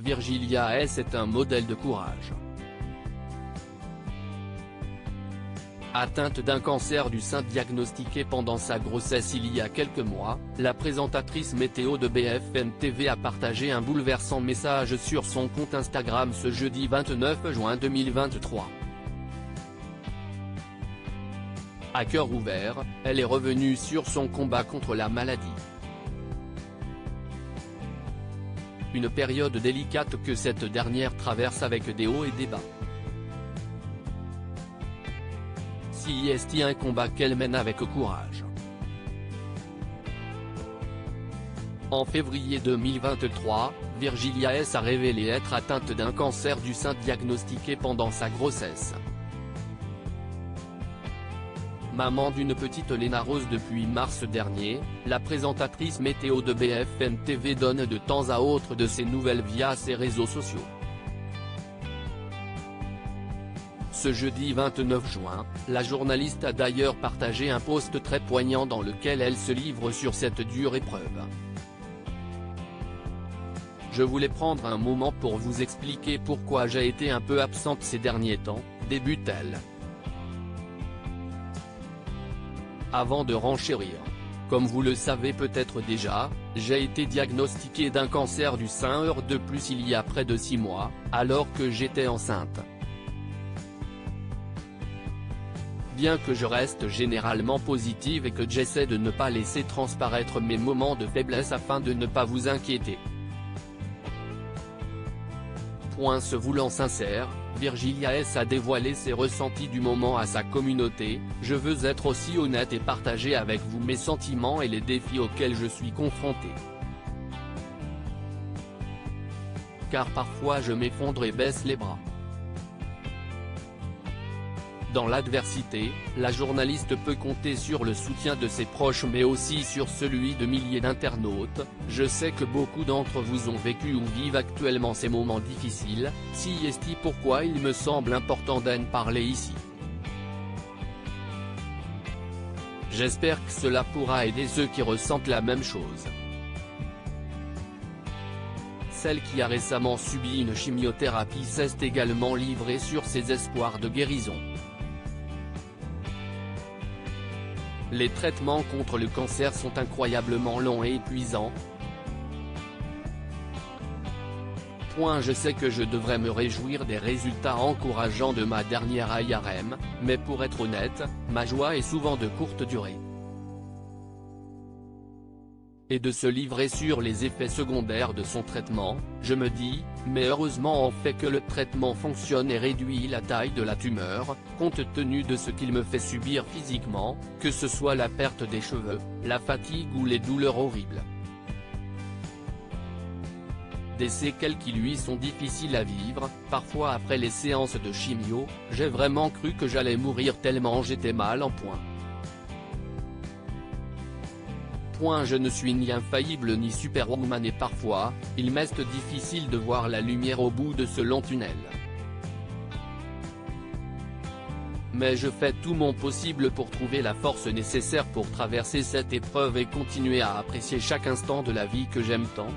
Virgilia S est un modèle de courage. Atteinte d'un cancer du sein diagnostiqué pendant sa grossesse il y a quelques mois, la présentatrice météo de BFM TV a partagé un bouleversant message sur son compte Instagram ce jeudi 29 juin 2023. À cœur ouvert, elle est revenue sur son combat contre la maladie. Une période délicate que cette dernière traverse avec des hauts et des bas. C'est un combat qu'elle mène avec courage. En février 2023, Virgilia S a révélé être atteinte d'un cancer du sein diagnostiqué pendant sa grossesse. Maman d'une petite Léna Rose depuis mars dernier, la présentatrice météo de BFM TV donne de temps à autre de ses nouvelles via ses réseaux sociaux. Ce jeudi 29 juin, la journaliste a d'ailleurs partagé un post très poignant dans lequel elle se livre sur cette dure épreuve. Je voulais prendre un moment pour vous expliquer pourquoi j'ai été un peu absente ces derniers temps, débute-t-elle. Avant de renchérir. Comme vous le savez peut-être déjà, j'ai été diagnostiquée d'un cancer du sein de plus il y a près de 6 mois, alors que j'étais enceinte. Bien que je reste généralement positive et que j'essaie de ne pas laisser transparaître mes moments de faiblesse afin de ne pas vous inquiéter. Se voulant sincère, Virgilia S a dévoilé ses ressentis du moment à sa communauté. Je veux être aussi honnête et partager avec vous mes sentiments et les défis auxquels je suis confrontée. Car parfois je m'effondre et baisse les bras. Dans l'adversité, la journaliste peut compter sur le soutien de ses proches mais aussi sur celui de milliers d'internautes. Je sais que beaucoup d'entre vous ont vécu ou vivent actuellement ces moments difficiles, c'est pourquoi il me semble important d'en parler ici. J'espère que cela pourra aider ceux qui ressentent la même chose. Celle qui a récemment subi une chimiothérapie s'est également livrée sur ses espoirs de guérison. Les traitements contre le cancer sont incroyablement longs et épuisants. Je sais que je devrais me réjouir des résultats encourageants de ma dernière IRM, mais pour être honnête, ma joie est souvent de courte durée. Et de se livrer sur les effets secondaires de son traitement, je me dis, mais heureusement en fait que le traitement fonctionne et réduit la taille de la tumeur, compte tenu de ce qu'il me fait subir physiquement, que ce soit la perte des cheveux, la fatigue ou les douleurs horribles. Des séquelles qui lui sont difficiles à vivre, parfois après les séances de chimio, j'ai vraiment cru que j'allais mourir tellement j'étais mal en point. Je ne suis ni infaillible ni superwoman et parfois, il m'est difficile de voir la lumière au bout de ce long tunnel. Mais je fais tout mon possible pour trouver la force nécessaire pour traverser cette épreuve et continuer à apprécier chaque instant de la vie que j'aime tant.